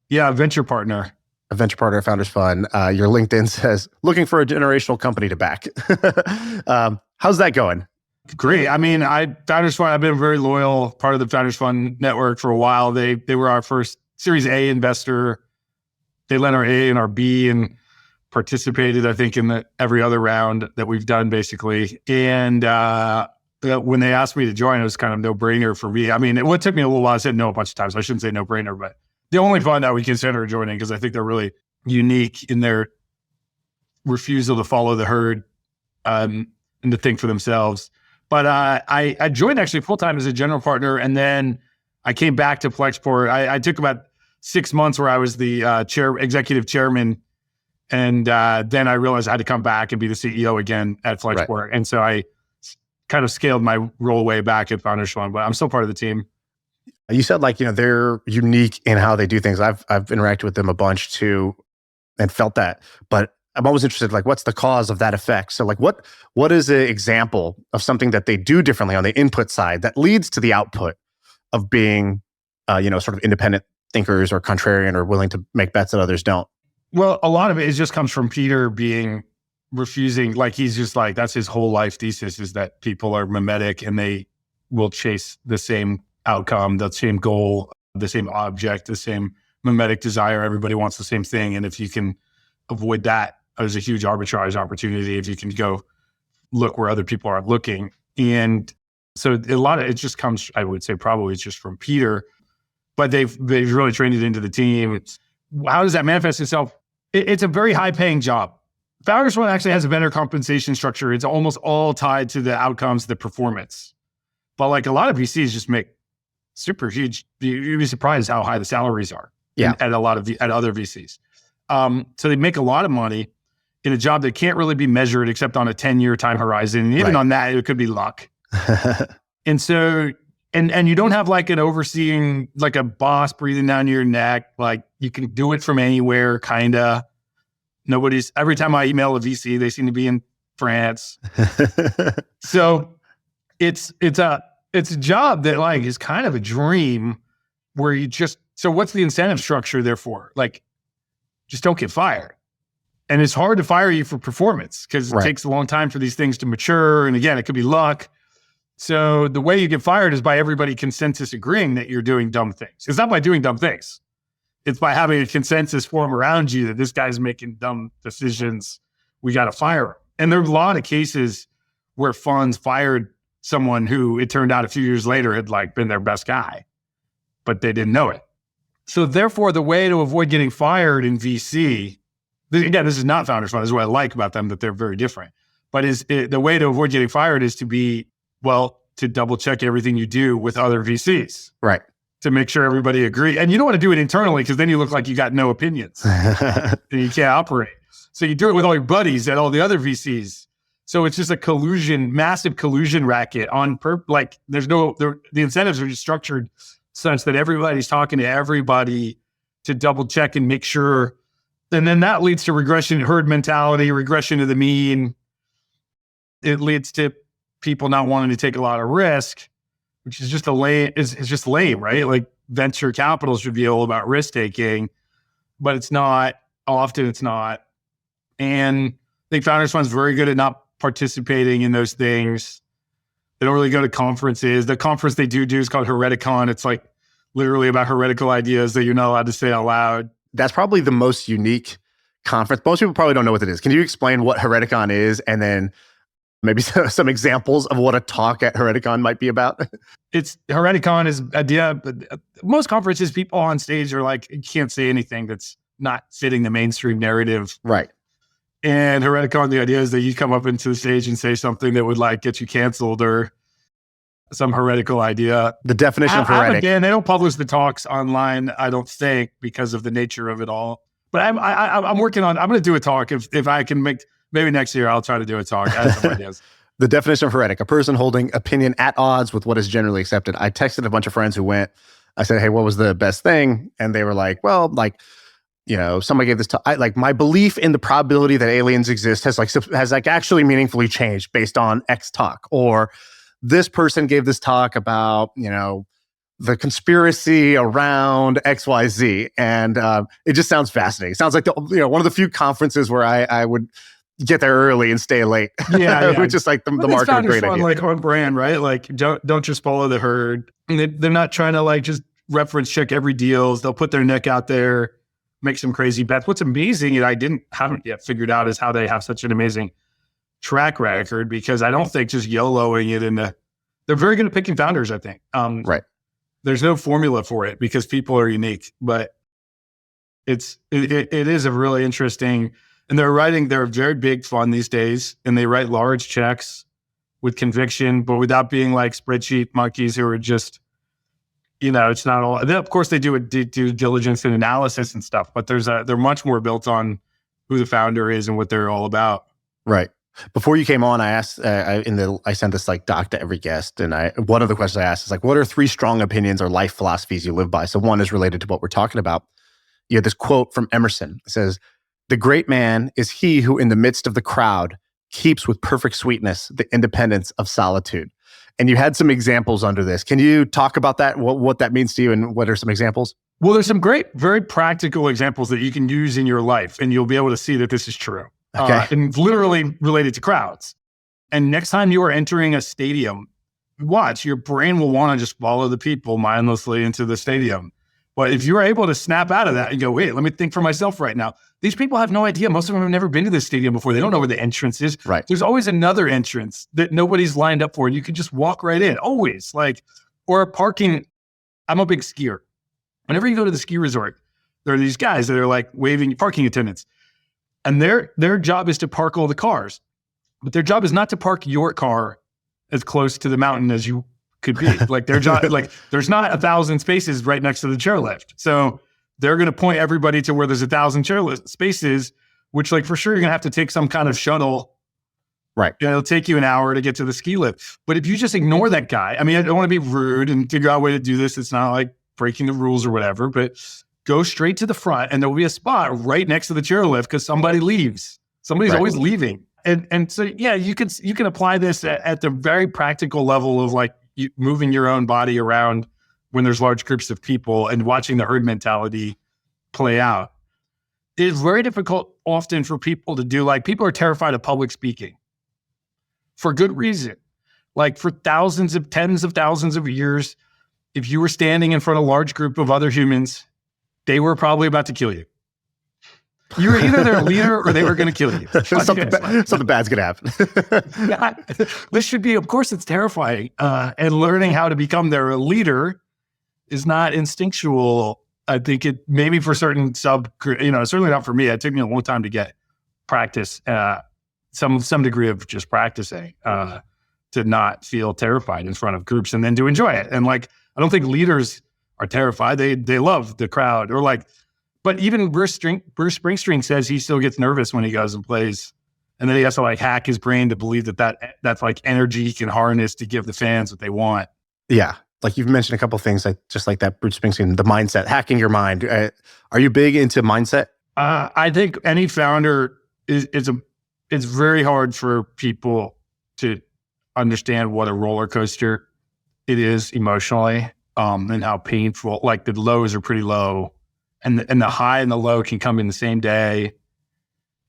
Yeah, a venture partner. A venture partner at Founders Fund. Your LinkedIn says, looking for a generational company to back. How's that going? Great. I mean, Founders Fund, I've been a very loyal part of the Founders Fund network for a while. They were our first Series A investor. They lent our A and our B and participated, I think, in every other round that we've done, basically. And when they asked me to join, it was kind of no-brainer for me. I mean, it took me a little while. I said no a bunch of times. I shouldn't say no-brainer, but the only fund I would consider joining, because I think they're really unique in their refusal to follow the herd and to think for themselves. But I joined actually full-time as a general partner, and then I came back to Flexport. I took about 6 months where I was the executive chairman, and then I realized I had to come back and be the CEO again at Flexport. Right. And so I kind of scaled my role way back at Founders Fund, but I'm still part of the team. You said they're unique in how they do things. I've interacted with them a bunch too and felt that, but I'm always interested, what's the cause of that effect? So what is an example of something that they do differently on the input side that leads to the output of being, sort of independent thinkers or contrarian or willing to make bets that others don't? Well, a lot of it just comes from Peter refusing, he's just that's his whole life thesis, is that people are mimetic and they will chase the same outcome, the same goal, the same object, the same mimetic desire. Everybody wants the same thing. And if you can avoid that, there's a huge arbitrage opportunity if you can go look where other people are looking. And so a lot of it just comes, I would say probably it's just from Peter, but they've really trained it into the team. How does that manifest itself? It's a very high paying job. Founders Fund actually has a better compensation structure. It's almost all tied to the outcomes, the performance. But a lot of VCs just make super huge. You'd be surprised how high the salaries are at other VCs. So they make a lot of money in a job that can't really be measured except on a 10-year time horizon. And even on that, it could be luck. And so, and you don't have an overseeing, a boss breathing down your neck. You can do it from anywhere, kind of. Every time I email a VC, they seem to be in France. So it's a job that is kind of a dream where so what's the incentive structure therefore? Just don't get fired. And it's hard to fire you for performance because it takes a long time for these things to mature. And again, it could be luck. So the way you get fired is by everybody consensus agreeing that you're doing dumb things. It's not by doing dumb things. it's by having a consensus form around you that this guy's making dumb decisions. We got to fire him. And there are a lot of cases where funds fired someone who it turned out a few years later had like been their best guy, but they didn't know it. So therefore, the way to avoid getting fired in VC, again, this is not Founders Fund. This is what I like about them, that they're very different. But the way to avoid getting fired is to double check everything you do with other VCs. Right. To make sure everybody agree. And you don't want to do it internally because then you look like you got no opinions and you can't operate. So you do it with all your buddies at all the other VCs. So it's just a massive collusion racket the incentives are just structured such that everybody's talking to everybody to double check and make sure. And then that leads to regression, herd mentality, regression to the mean. It leads to people not wanting to take a lot of risk, which is just just lame, right? Like venture capital should be all about risk taking, but it's not. Often it's not. And I think Founders Fund's very good at not participating in those things. They don't really go to conferences. The conference they do is called Hereticon. It's like literally about heretical ideas that you're not allowed to say out loud. That's probably the most unique conference. Most people probably don't know what it is. Can you explain what Hereticon is, and then maybe some examples of what a talk at Hereticon might be about? Hereticon is idea. Most conferences, people on stage are like, you can't say anything that's not fitting the mainstream narrative. Right. And Hereticon, the idea is that you come up into the stage and say something that would like get you canceled or some heretical idea. The definition of heretic. Again, they don't publish the talks online, I don't think, because of the nature of it all. But I'm working on. I'm going to do a talk if I can make. Maybe next year I'll try to do a talk. I have some ideas. The definition of heretic: a person holding opinion at odds with what is generally accepted. I texted a bunch of friends who went. I said, "Hey, what was the best thing?" And they were like, "Well, like, you know, somebody gave this talk. Like, my belief in the probability that aliens exist has actually meaningfully changed based on X talk." Or this person gave this talk about, you know, the conspiracy around XYZ, and it just sounds fascinating. It sounds like one of the few conferences where I would get there early and stay late. Yeah. Which is like the mark of a great idea. Like on brand, right? Like don't just follow the herd. They're not trying to like just reference check every deals. They'll put their neck out there, make some crazy bets. What's amazing and I haven't yet figured out is how they have such an amazing track record, because I don't think just YOLOing it they're very good at picking founders, I think. Right. There's no formula for it because people are unique, but it is a really interesting, and they're a very big fund these days, and they write large checks with conviction, but without being like spreadsheet monkeys who are just, it's not all. Of course, they do due diligence and analysis and stuff, but they're much more built on who the founder is and what they're all about. Right. Before you came on, I asked, I sent this like doc to every guest, and one of the questions I asked is like, what are 3 strong opinions or life philosophies you live by? So one is related to what we're talking about. You had this quote from Emerson. It says, "The great man is he who in the midst of the crowd keeps with perfect sweetness the independence of solitude." And you had some examples under this. Can you talk about that? What that means to you, and what are some examples? Well, there's some great, very practical examples that you can use in your life, and you'll be able to see that this is true. Okay. And literally related to crowds. And next time you are entering a stadium, watch, your brain will want to just follow the people mindlessly into the stadium. But if you're able to snap out of that and go, wait, let me think for myself right now. These people have no idea. Most of them have never been to this stadium before. They don't know where the entrance is. Right. There's always another entrance that nobody's lined up for. And you can just walk right in, always. Or parking. I'm a big skier. Whenever you go to the ski resort, there are these guys that are like waving parking attendants. And their job is to park all the cars. But their job is not to park your car as close to the mountain as you could be. Like their job, like there's not 1,000 spaces right next to the chairlift. So they're going to point everybody to where there's 1,000 chairlift spaces, which like for sure you're going to have to take some kind of shuttle. Right. It'll take you an hour to get to the ski lift. But if you just ignore that guy, I mean, I don't want to be rude and figure out a way to do this. It's not like breaking the rules or whatever, but go straight to the front and there will be a spot right next to the chairlift because somebody leaves. Somebody's always leaving. And so, yeah, you can apply this at the very practical level of like moving your own body around when there's large groups of people and watching the herd mentality play out. It's very difficult often for people to do. Like people are terrified of public speaking for good reason. Like for tens of thousands of years, if you were standing in front of a large group of other humans they were probably about to kill you. You were either their leader or they were going to kill you. Something bad's going to happen. Yeah, this should be, of course, it's terrifying. And learning how to become their leader is not instinctual. I think it maybe for certain certainly not for me. It took me a long time to get practice, some degree of just practicing to not feel terrified in front of groups and then to enjoy it. And like, I don't think leaders are terrified. They love the crowd or like. But even Bruce Springsteen says he still gets nervous when he goes and plays. And then he has to like hack his brain to believe that's like energy he can harness to give the fans what they want. Yeah. Like you've mentioned a couple of things just like that, Bruce Springsteen, the mindset, hacking your mind. Are you big into mindset? I think any founder it's very hard for people to understand what a roller coaster it is emotionally, and how painful, like the lows are pretty low. And the high and the low can come in the same day.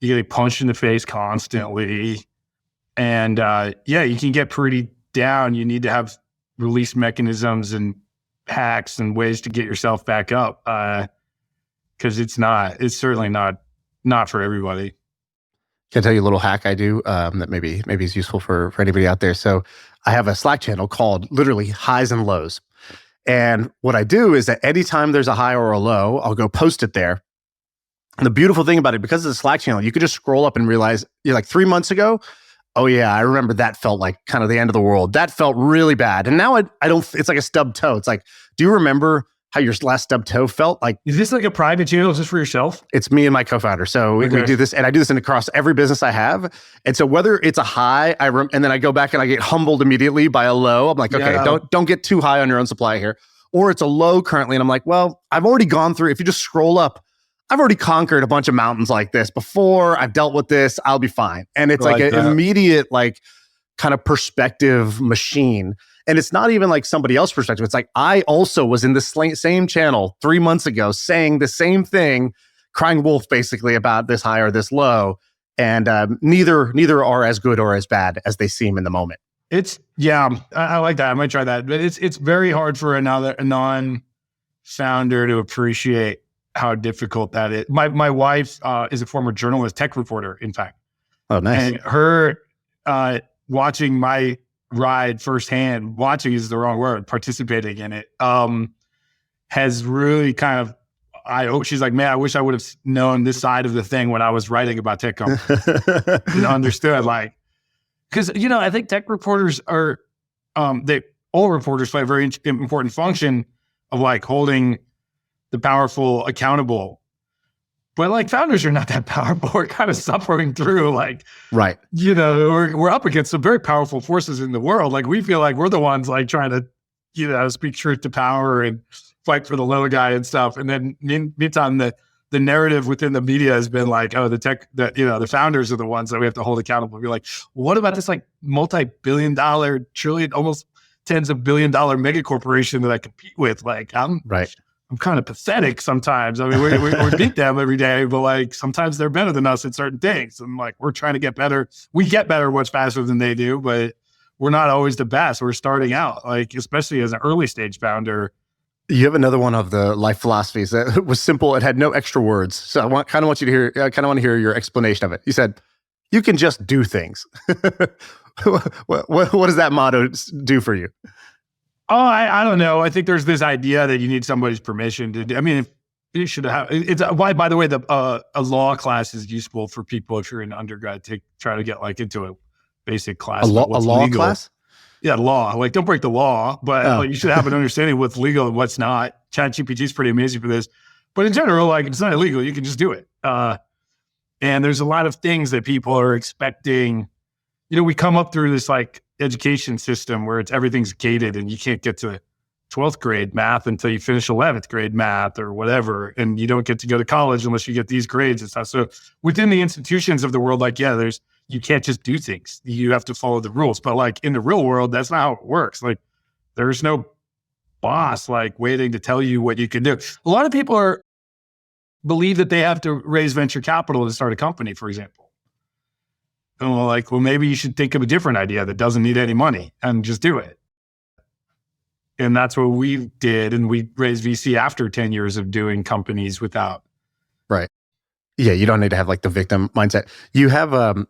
You get punched in the face constantly. And you can get pretty down. You need to have release mechanisms and hacks and ways to get yourself back up. Because it's certainly not for everybody. Can I tell you a little hack I do that maybe is useful for anybody out there? So I have a Slack channel called literally Highs and Lows. And what I do is that anytime there's a high or a low, I'll go post it there. And the beautiful thing about it, because it's a Slack channel, you could just scroll up and realize, you're like 3 months ago, oh yeah, I remember that felt like kind of the end of the world. That felt really bad. And now I don't, it's like a stubbed toe. It's like, do you remember how your last stubbed toe felt? Like, is this like a private channel just for yourself? It's me and my co-founder. So we do this, and I do this across every business I have. And so whether it's a high, and then I go back and I get humbled immediately by a low. I'm like, okay, don't get too high on your own supply here. Or it's a low currently, and I'm like, well, I've already gone through. If you just scroll up, I've already conquered a bunch of mountains like this before. I've dealt with this. I'll be fine. And it's like an immediate, like, kind of perspective machine. And it's not even like somebody else's perspective. It's like, I also was in this same channel 3 months ago saying the same thing, crying wolf basically about this high or this low. And neither are as good or as bad as they seem in the moment. I like that. I might try that. But it's very hard for a non-founder to appreciate how difficult that is. My wife is a former journalist, tech reporter, in fact. Oh, nice. And her watching my ride firsthand, watching is the wrong word, participating in it, has really kind of, she's like, man, I wish I would have known this side of the thing when I was writing about tech companies and understood, like, because, I think tech reporters are, all reporters play a very important function of like holding the powerful accountable. But like founders are not that powerful. We're kind of suffering through like, right. We're up against some very powerful forces in the world. Like we feel like we're the ones like trying to, speak truth to power and fight for the little guy and stuff. And then meantime, the narrative within the media has been like, oh, the founders are the ones that we have to hold accountable. We're like, what about this like multi-billion-dollar, trillion, almost tens of billion-dollar mega corporation that I compete with? Like I'm kind of pathetic sometimes. I mean, we beat them every day, but like sometimes they're better than us at certain things. And like, we're trying to get better. We get better much faster than they do, but we're not always the best. We're starting out, like, especially as an early stage founder. You have another one of the life philosophies that was simple. It had no extra words. So I kind of want to hear your explanation of it. You said, you can just do things. What does that motto do for you? Oh, I don't know. I think there's this idea that you need somebody's permission to do. I mean, you should have. It's why, by the way, a law class is useful for people if you're in undergrad to try to get like into a basic class. A law class? Yeah, law. Like, don't break the law, but like, you should have an understanding of what's legal and what's not. ChatGPT is pretty amazing for this, but in general, like, it's not illegal. You can just do it. And there's a lot of things that people are expecting. We come up through this like education system where everything's gated and you can't get to 12th grade math until you finish 11th grade math or whatever. And you don't get to go to college unless you get these grades and stuff. So within the institutions of the world, like, you can't just do things. You have to follow the rules. But like in the real world, that's not how it works. Like there's no boss like waiting to tell you what you can do. A lot of people believe that they have to raise venture capital to start a company, for example. And we're like, well, maybe you should think of a different idea that doesn't need any money and just do it. And that's what we did. And we raised VC after 10 years of doing companies without. Right. Yeah. You don't need to have like the victim mindset. You have, on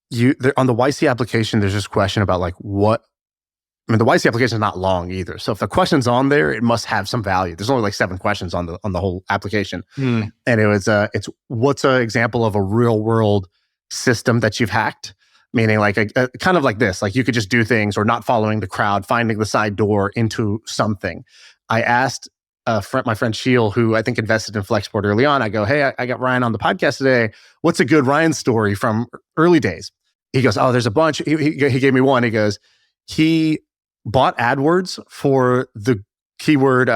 the YC application, there's this question about like the YC application is not long either. So if the question's on there, it must have some value. There's only like 7 questions on the whole application. And it was, it's what's an example of a real world system that you've hacked? Meaning like a kind of like this, like you could just do things or not following the crowd, finding the side door into something. I asked my friend Sheil, who I think invested in Flexport early on. I go, hey, I got Ryan on the podcast today. What's a good Ryan story from early days? He goes, oh, there's a bunch. He gave me one. He goes, he bought AdWords for the keyword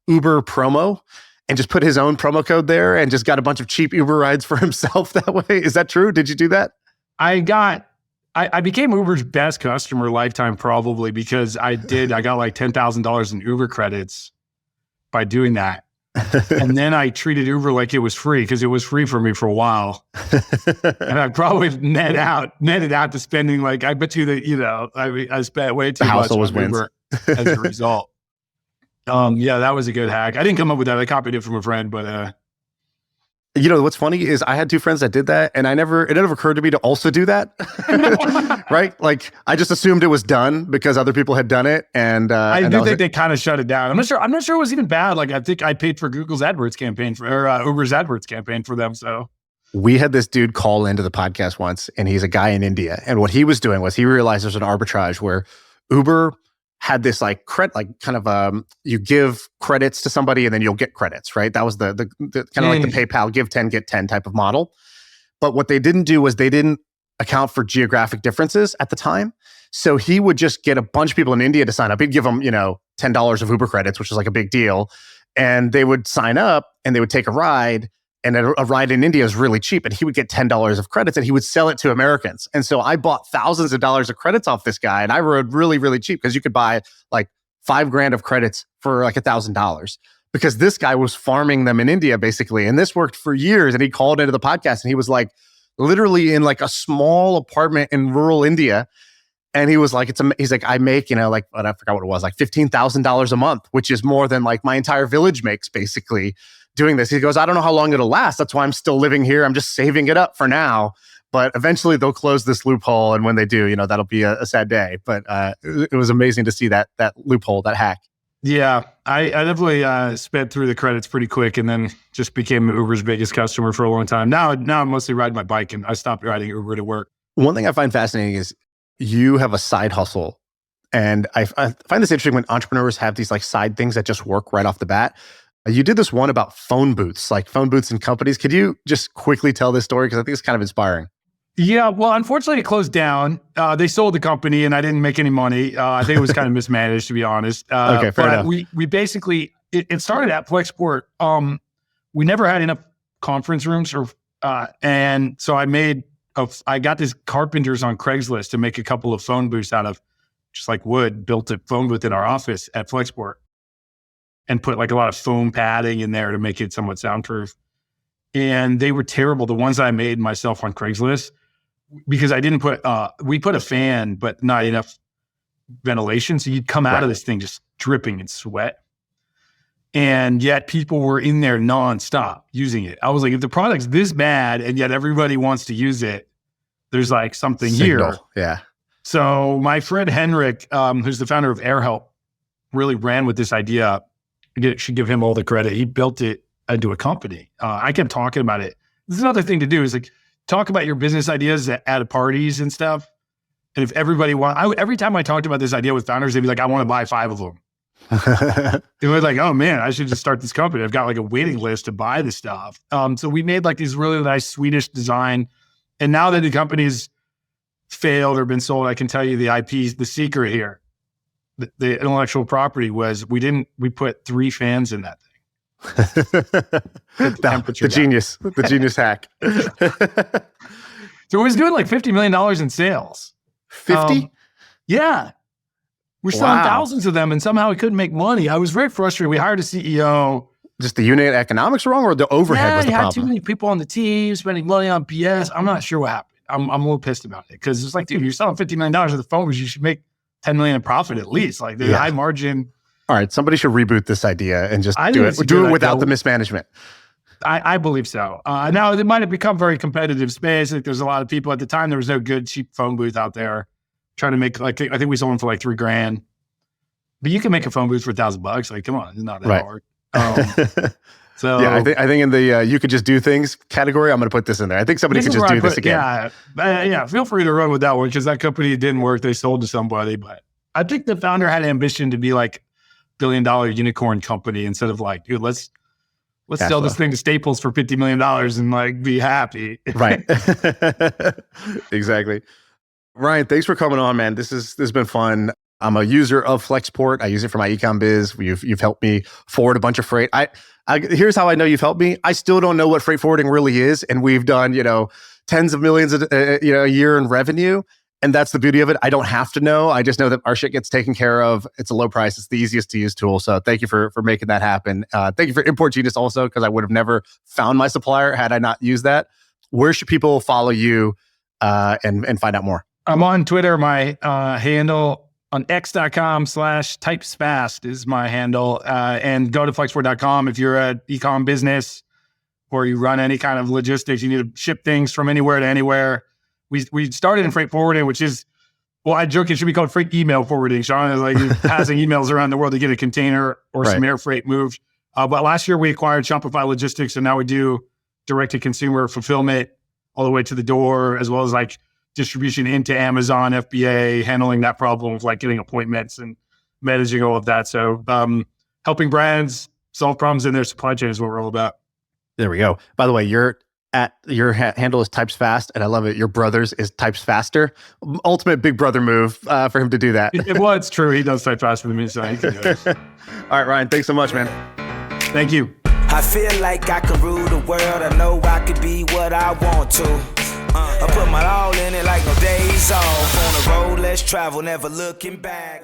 Uber promo and just put his own promo code there and just got a bunch of cheap Uber rides for himself that way. Is that true? Did you do that? I became Uber's best customer lifetime probably because I got like $10,000 in Uber credits by doing that. And then I treated Uber like it was free because it was free for me for a while. And I probably netted out to spending like, I bet you that, I spent way too much on Uber as a result. Yeah, that was a good hack. I didn't come up with that. I copied it from a friend, but what's funny is I had 2 friends that did that, and it never occurred to me to also do that. Right? Like I just assumed it was done because other people had done it, and I do think they kind of shut it down. I'm not sure it was even bad. Like I think I paid for Google's AdWords campaign Uber's AdWords campaign for them. So we had this dude call into the podcast once, and he's a guy in India, and what he was doing was he realized there's an arbitrage where Uber had this like credit, like kind of you give credits to somebody and then you'll get credits, right? That was the kind of like the PayPal give 10 get 10 type of model. But what they didn't do was they didn't account for geographic differences at the time. So he would just get a bunch of people in India to sign up. He'd give them, $10 of Uber credits, which is like a big deal, and they would sign up and they would take a ride. And a ride in India is really cheap, and he would get $10 of credits and he would sell it to Americans. And so I bought thousands of dollars of credits off this guy, and I rode really, really cheap because you could buy like $5,000 of credits for like $1,000 because this guy was farming them in India basically. And this worked for years. And he called into the podcast and he was like literally in like a small apartment in rural India. And he was like, he's like, I make, I forgot what it was, like $15,000 a month, which is more than like my entire village makes basically doing this. He goes, I don't know how long it'll last. That's why I'm still living here. I'm just saving it up for now. But eventually they'll close this loophole. And when they do, that'll be a sad day. But it was amazing to see that loophole, that hack. Yeah, I definitely sped through the credits pretty quick and then just became Uber's biggest customer for a long time. Now I'm mostly riding my bike and I stopped riding Uber to work. One thing I find fascinating is you have a side hustle. And I find this interesting when entrepreneurs have these like side things that just work right off the bat. You did this one about phone booths, like phone booths in companies. Could you just quickly tell this story? Because I think it's kind of inspiring. Yeah, well, unfortunately, it closed down. They sold the company, and I didn't make any money. I think it was kind of mismanaged, to be honest. Okay, fair enough. We basically, it started at Flexport. We never had enough conference rooms, and so I got these carpenters on Craigslist to make a couple of phone booths out of just like wood, built a phone booth in our office at Flexport, and put like a lot of foam padding in there to make it somewhat soundproof. And they were terrible. The ones I made myself on Craigslist, because I didn't we put a fan, but not enough ventilation. So you'd come out of this thing just dripping in sweat. And yet people were in there nonstop using it. I was like, if the product's this bad and yet everybody wants to use it, there's like something here. Yeah. So my friend Henrik, who's the founder of AirHelp, really ran with this idea. I should give him all the credit. He built it into a company. I kept talking about it. This is another thing to do is like talk about your business ideas at parties and stuff. And if everybody every time I talked about this idea with founders, they'd be like, I want to buy 5 of them. It was like, oh man, I should just start this company. I've got like a waiting list to buy the stuff. So we made like these really nice Swedish design. And now that the company's failed or been sold, I can tell you the IP, the secret here. The intellectual property was we put 3 fans in that thing. The genius hack. So it was doing like $50 million in sales. 50? Yeah. We're selling thousands of them and somehow we couldn't make money. I was very frustrated. We hired a CEO. Just the unit economics wrong or the overhead was the problem? Yeah, you had too many people on the team spending money on BS. I'm not sure what happened. I'm a little pissed about it because it's like, dude, you're selling $50 million of the phone, but you should make $10 million in profit at least. Like there's high margin. All right, somebody should reboot this idea and just I do think it. it's a Do good it without idea. the mismanagement. I believe so. Now, it might have become very competitive space. Like, there's a lot of people at the time. There was no good cheap phone booth out there trying to make, like, I think we sold them for like $3,000. But you can make a phone booth for $1,000. Like, come on, it's not that Right. hard. So Yeah, I think in the you could just do things category, I'm going to put this in there. I think somebody this could is just where I do this put- again. Yeah, feel free to run with that one because that company didn't work. They sold to somebody. But I think the founder had ambition to be like $1 billion unicorn company instead of like, dude, let's Cash sell flow. this thing to Staples for $50 million and like be happy. Right. Exactly. Ryan, thanks for coming on, man. This has been fun. I'm a user of Flexport. I use it for my ecom biz. You've helped me forward a bunch of freight. Here's how I know you've helped me. I still don't know what freight forwarding really is, and we've done tens of millions a year in revenue, and that's the beauty of it. I don't have to know. I just know that our shit gets taken care of. It's a low price. It's the easiest to use tool. So thank you for making that happen. Thank you for Import Genius also, because I would have never found my supplier had I not used that. Where should people follow you and find out more? I'm on Twitter. My handle on x.com/typesfast is my handle. And go to flexport.com if you're an e-com business or you run any kind of logistics. You need to ship things from anywhere to anywhere. We started in freight forwarding, which is, well, I joke it should be called freight email forwarding. Shaan is like passing emails around the world to get a container or some air freight moved. But last year we acquired Shopify Logistics, and now we do direct-to-consumer fulfillment all the way to the door, as well as like distribution into Amazon, FBA, handling that problem of like getting appointments and managing all of that. So helping brands solve problems in their supply chain is what we're all about. There we go. By the way, your handle is Types Fast, and I love it. Your brother's is Types Faster. Ultimate big brother move for him to do that. Well, it's true. He does type faster than me, so he can do it. All right, Ryan, thanks so much, man. Thank you. I feel like I can rule the world. I know I could be what I want to. I put my all in it like no days off. On the road, let's travel, never looking back.